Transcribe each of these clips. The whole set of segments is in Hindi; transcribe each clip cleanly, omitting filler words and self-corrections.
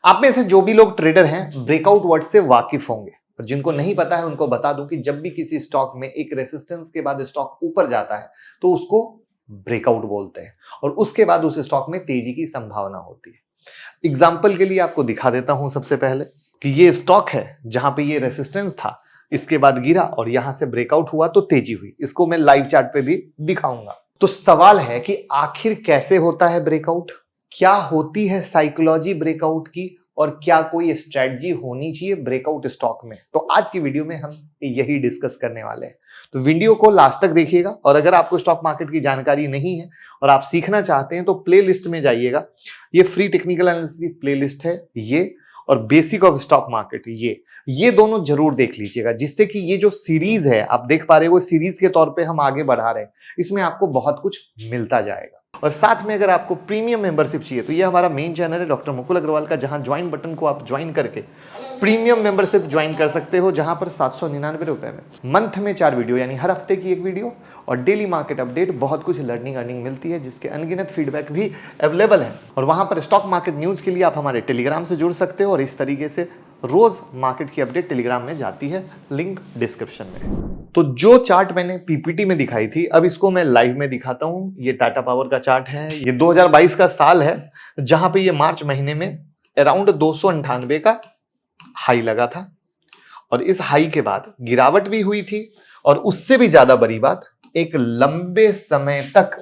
आप में से जो भी लोग ट्रेडर हैं ब्रेकआउट वर्ड से वाकिफ होंगे, और जिनको नहीं पता है उनको बता दूं कि जब भी किसी स्टॉक में एक रेसिस्टेंस के बाद स्टॉक ऊपर जाता है तो उसको ब्रेकआउट बोलते हैं, और उसके बाद उस स्टॉक में तेजी की संभावना होती है। एग्जाम्पल के लिए आपको दिखा देता हूं सबसे पहले कि ये स्टॉक है जहां पे ये रेसिस्टेंस था, इसके बाद गिरा और यहां से ब्रेकआउट हुआ तो तेजी हुई। इसको मैं लाइव चार्ट पे भी दिखाऊंगा। तो सवाल है कि आखिर कैसे होता है ब्रेकआउट, क्या होती है साइकोलॉजी ब्रेकआउट की, और क्या कोई स्ट्रेटजी होनी चाहिए ब्रेकआउट स्टॉक में। तो आज की वीडियो में हम यही डिस्कस करने वाले हैं। तो वीडियो को लास्ट तक देखिएगा, और अगर आपको स्टॉक मार्केट की जानकारी नहीं है और आप सीखना चाहते हैं तो प्लेलिस्ट में जाइएगा। ये फ्री टेक्निकल एनालिसिस की प्लेलिस्ट है ये, और बेसिक ऑफ स्टॉक मार्केट ये दोनों जरूर देख लीजिएगा, जिससे कि ये जो सीरीज है आप देख पा रहे हो, सीरीज के तौर पे हम आगे बढ़ा रहे हैं। इसमें आपको बहुत कुछ मिलता जाएगा। और साथ में अगर आपको प्रीमियम मेंबरशिप चाहिए तो ये हमारा मेन चैनल है डॉक्टर मुकुल अग्रवाल का, जहां ज्वाइन बटन को आप ज्वाइन करके प्रीमियम मेंबरशिप ज्वाइन कर सकते हो, जहां पर 799 रुपए में मंथ में 4 वीडियो यानी हर हफ्ते की एक वीडियो और डेली मार्केट अपडेट, बहुत कुछ लर्निंग अर्निंग मिलती है, जिसके अनगिनत फीडबैक भी अवेलेबल है। और वहां पर स्टॉक मार्केट न्यूज के लिए आप हमारे टेलीग्राम से जुड़ सकते हो, और इस तरीके से रोज मार्केट की अपडेट टेलीग्राम में जाती है, लिंक डिस्क्रिप्शन में। तो जो चार्ट मैंने पीपीटी में दिखाई थी, अब इसको मैं लाइव में दिखाता हूं। ये टाटा पावर का चार्ट है, ये 2022 का साल है, जहां पे ये मार्च महीने में अराउंड 298 का हाई लगा था, और इस हाई के बाद गिरावट भी हुई थी, और उससे भी ज्यादा बड़ी बात, एक लंबे समय तक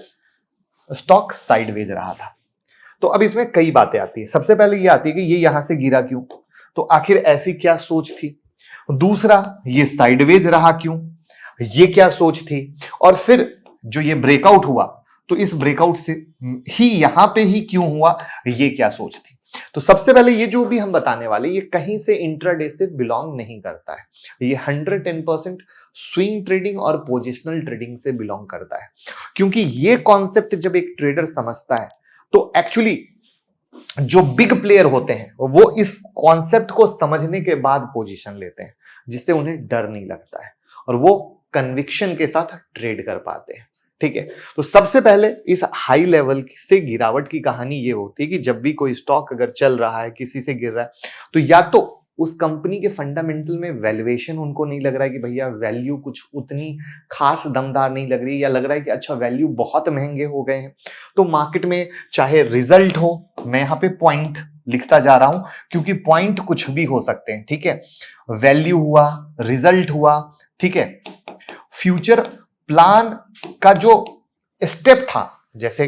स्टॉक साइडवेज रहा था। तो अब इसमें कई बातें आती है। सबसे पहले ये आती है कि ये यहां से गिरा क्यों, तो आखिर ऐसी क्या सोच थी। दूसरा, ये साइडवेज रहा क्यों, ये क्या सोच थी। और फिर जो ये ब्रेकआउट हुआ, तो इस ब्रेकआउट से ही यहां पे ही क्यों हुआ, ये क्या सोच थी। तो सबसे पहले ये जो भी हम बताने वाले, ये कहीं से इंट्राडे से बिलोंग नहीं करता है। ये 110% स्विंग ट्रेडिंग और पोजिशनल ट्रेडिंग से बिलोंग करता है। क्योंकि ये कॉन्सेप्ट जब एक ट्रेडर समझता है तो एक्चुअली जो बिग प्लेयर होते हैं वो इस कॉन्सेप्ट को समझने के बाद पोजीशन लेते हैं, जिससे उन्हें डर नहीं लगता है और वो कन्विक्शन के साथ ट्रेड कर पाते हैं। ठीक है, तो सबसे पहले इस हाई लेवल से गिरावट की कहानी ये होती है कि जब भी कोई स्टॉक अगर चल रहा है, किसी से गिर रहा है, तो या तो उस कंपनी के फंडामेंटल में वैल्यूएशन उनको नहीं लग रहा है कि भैया वैल्यू कुछ उतनी खास दमदार नहीं लग रही, या लग रहा है कि अच्छा वैल्यू बहुत महंगे हो गए हैं, तो मार्केट में चाहे रिजल्ट हो, मैं यहां पे पॉइंट लिखता जा रहा हूं क्योंकि पॉइंट कुछ भी हो सकते हैं, ठीक है, वैल्यू हुआ, रिजल्ट हुआ, ठीक है, फ्यूचर प्लान का जो स्टेप था, जैसे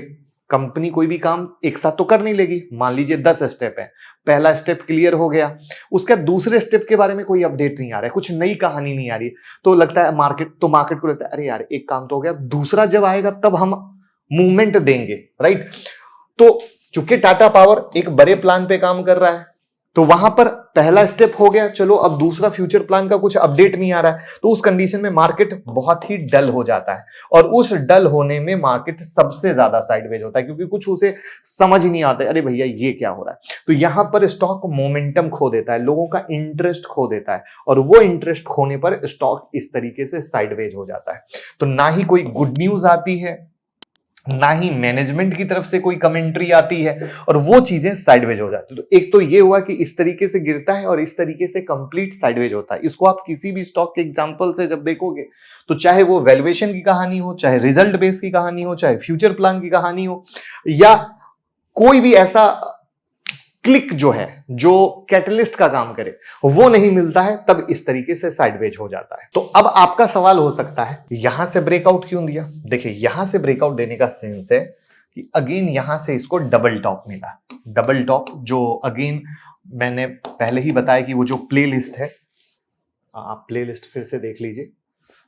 कंपनी कोई भी काम एक साथ तो कर नहीं लेगी, मान लीजिए 10 स्टेप है, पहला स्टेप क्लियर हो गया, उसका दूसरे स्टेप के बारे में कोई अपडेट नहीं आ रहा है, कुछ नई कहानी नहीं आ रही, तो लगता है मार्केट को लगता है अरे यार एक काम तो हो गया, दूसरा जब आएगा तब हम मूवमेंट देंगे, राइट। तो चूंकि टाटा पावर एक बड़े प्लान पे काम कर रहा है, तो वहां पर पहला स्टेप हो गया, चलो अब दूसरा फ्यूचर प्लान का कुछ अपडेट नहीं आ रहा है, तो उस कंडीशन में मार्केट बहुत ही डल हो जाता है, और उस डल होने में मार्केट सबसे ज्यादा साइडवेज होता है, क्योंकि कुछ उसे समझ नहीं आता है, अरे भैया ये क्या हो रहा है। तो यहां पर स्टॉक मोमेंटम खो देता है, लोगों का इंटरेस्ट खो देता है, और वो इंटरेस्ट खोने पर स्टॉक इस तरीके से साइडवेज हो जाता है। तो ना ही कोई गुड न्यूज आती है, ना ही मैनेजमेंट की तरफ से कोई कमेंट्री आती है, और वो चीजें साइडवेज हो जाती है। तो एक तो ये हुआ कि इस तरीके से गिरता है और इस तरीके से कंप्लीट साइडवेज होता है। इसको आप किसी भी स्टॉक के एग्जांपल से जब देखोगे, तो चाहे वो वैल्यूएशन की कहानी हो, चाहे रिजल्ट बेस की कहानी हो, चाहे फ्यूचर प्लान की कहानी हो, या कोई भी ऐसा क्लिक जो है जो कैटलिस्ट का काम करे, वो नहीं मिलता है, तब इस तरीके से साइडवेज हो जाता है। तो अब आपका सवाल हो सकता है यहां से ब्रेकआउट क्यों दिया। देखिए, यहां से ब्रेकआउट देने का सेंस है कि अगेन यहां से इसको डबल टॉप मिला। डबल टॉप जो अगेन मैंने पहले ही बताया कि वो जो प्लेलिस्ट है, आप प्लेलिस्ट फिर से देख लीजिए,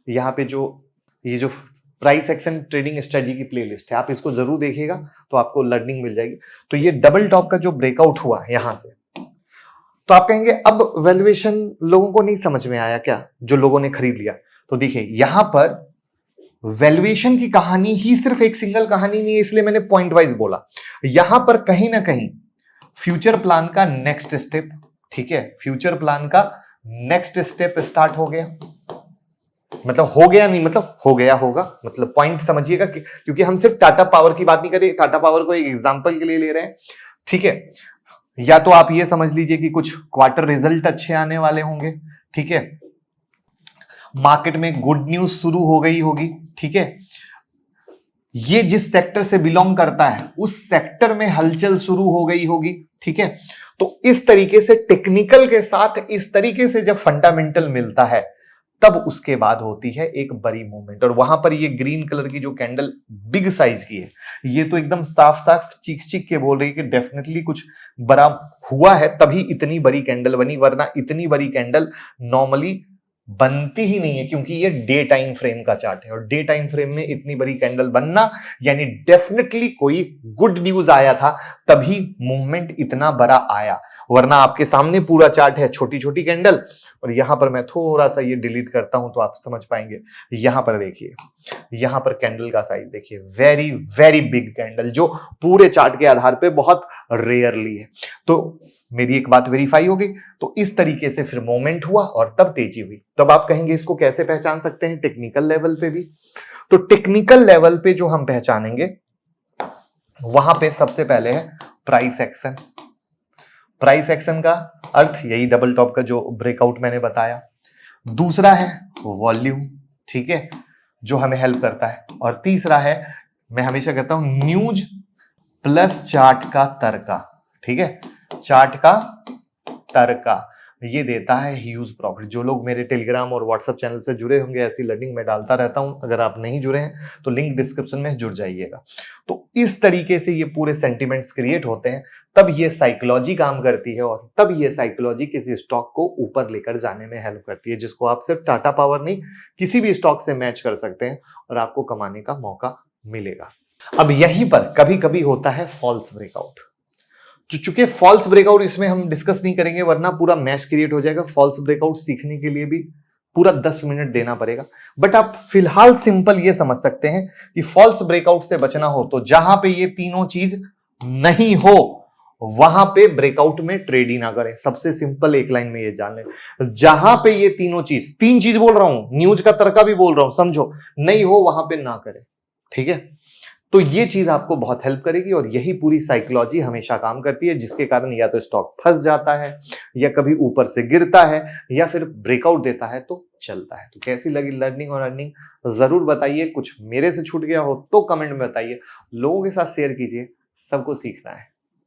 यहाँ पे जो ये जो प्राइस एक्शन ट्रेडिंग स्ट्रेटजी की प्लेलिस्ट है, आप इसको जरूर देखिएगा तो आपको लर्निंग मिल जाएगी। तो ये डबल टॉप का जो ब्रेकआउट हुआ यहां से, तो आप कहेंगे अब वैल्यूएशन लोगों को नहीं समझ में आया क्या, जो लोगों ने खरीद लिया। तो देखिए, यहां पर वैल्यूएशन की कहानी ही सिर्फ एक सिंगल कहानी नहीं है, इसलिए मैंने पॉइंट वाइज बोला। यहां पर कहीं ना कहीं फ्यूचर प्लान का नेक्स्ट स्टेप, ठीक है, फ्यूचर प्लान का नेक्स्ट स्टेप स्टार्ट हो गया, मतलब हो गया नहीं, मतलब हो गया होगा, मतलब पॉइंट समझिएगा क्योंकि हम सिर्फ टाटा पावर की बात नहीं कर रहे, टाटा पावर को एक एग्जांपल के लिए ले रहे हैं, ठीक है। या तो आप ये समझ लीजिए कि कुछ क्वार्टर रिजल्ट अच्छे आने वाले होंगे, ठीक है, मार्केट में गुड न्यूज शुरू हो गई होगी, ठीक है, ये जिस सेक्टर से बिलोंग करता है उस सेक्टर में हलचल शुरू हो गई होगी, ठीक है। तो इस तरीके से टेक्निकल के साथ इस तरीके से जब फंडामेंटल मिलता है तब उसके बाद होती है एक बड़ी मूवमेंट। और वहां पर ये ग्रीन कलर की जो कैंडल बिग साइज की है, ये तो एकदम साफ साफ चीख चीख के बोल रही है कि डेफिनेटली कुछ बड़ा हुआ है, तभी इतनी बड़ी कैंडल बनी, वरना इतनी बड़ी कैंडल नॉर्मली बनती ही नहीं है, क्योंकि ये डे टाइम फ्रेम का चार्ट है और डे टाइम फ्रेम में इतनी बड़ी कैंडल बनना यानी डेफिनेटली कोई गुड न्यूज आया था, तभी मूवमेंट इतना बड़ा आया। वरना आपके सामने पूरा चार्ट है, छोटी छोटी कैंडल। और यहां पर मैं थोड़ा सा ये डिलीट करता हूं तो आप समझ पाएंगे। यहां पर देखिए, यहां पर कैंडल का साइज देखिए, वेरी वेरी बिग कैंडल, जो पूरे चार्ट के आधार पे बहुत रेयरली है। तो मेरी एक बात वेरीफाई हो गई। तो इस तरीके से फिर मोमेंट हुआ और तब तेजी हुई। तब आप कहेंगे इसको कैसे पहचान सकते हैं टेक्निकल लेवल पे भी? तो टेक्निकल लेवल पे जो हम पहचानेंगे वहां पे सबसे पहले है प्राइस एक्शन। प्राइस एक्शन का अर्थ यही डबल टॉप का जो ब्रेकआउट मैंने बताया। दूसरा है वॉल्यूम, ठीक है, जो हमें हेल्प करता है। और तीसरा है, मैं हमेशा कहता हूं, न्यूज प्लस चार्ट का तर्का, ठीक है, चार्ट का तर्का, ये देता है ह्यूज प्रॉफिट। जो लोग मेरे टेलीग्राम और व्हाट्सएप चैनल से जुड़े होंगे, ऐसी लर्निंग मैं डालता रहता हूं, अगर आप नहीं जुड़े हैं तो लिंक डिस्क्रिप्शन में जुड़ जाइएगा। तो इस तरीके से ये पूरे सेंटिमेंट्स क्रिएट होते हैं, तब ये साइकोलॉजी काम करती है और तब ये साइकोलॉजी किसी स्टॉक को ऊपर लेकर जाने में हेल्प करती है, जिसको आप सिर्फ टाटा पावर नहीं किसी भी स्टॉक से मैच कर सकते हैं और आपको कमाने का मौका मिलेगा। अब यहीं पर कभी कभी होता है फॉल्स ब्रेकआउट। चूंकि फॉल्स ब्रेकआउट इसमें हम डिस्कस नहीं करेंगे, वरना पूरा मैच क्रिएट हो जाएगा। फॉल्स ब्रेकआउट सीखने के लिए भी पूरा 10 मिनट देना पड़ेगा। बट आप फिलहाल सिंपल ये समझ सकते हैं कि फॉल्स ब्रेकआउट से बचना हो तो जहां पे ये तीनों चीज नहीं हो वहां पे ब्रेकआउट में ट्रेड ही ना करें। सबसे सिंपल एक लाइन में ये जान लें, जहां पे ये तीनों चीज, तीन चीज बोल रहा हूं, न्यूज का तर्का भी बोल रहा हूं, समझो, नहीं हो वहां पे ना करें, ठीक है। तो ये चीज आपको बहुत हेल्प करेगी और यही पूरी साइकोलॉजी हमेशा काम करती है, जिसके कारण या तो स्टॉक फंस जाता है, या कभी ऊपर से गिरता है, या फिर ब्रेकआउट देता है तो चलता है। तो कैसी लगी लर्निंग और अर्निंग जरूर बताइए। कुछ मेरे से छूट गया हो तो कमेंट में बताइए, लोगों के साथ शेयर कीजिए, सबको सीखना है।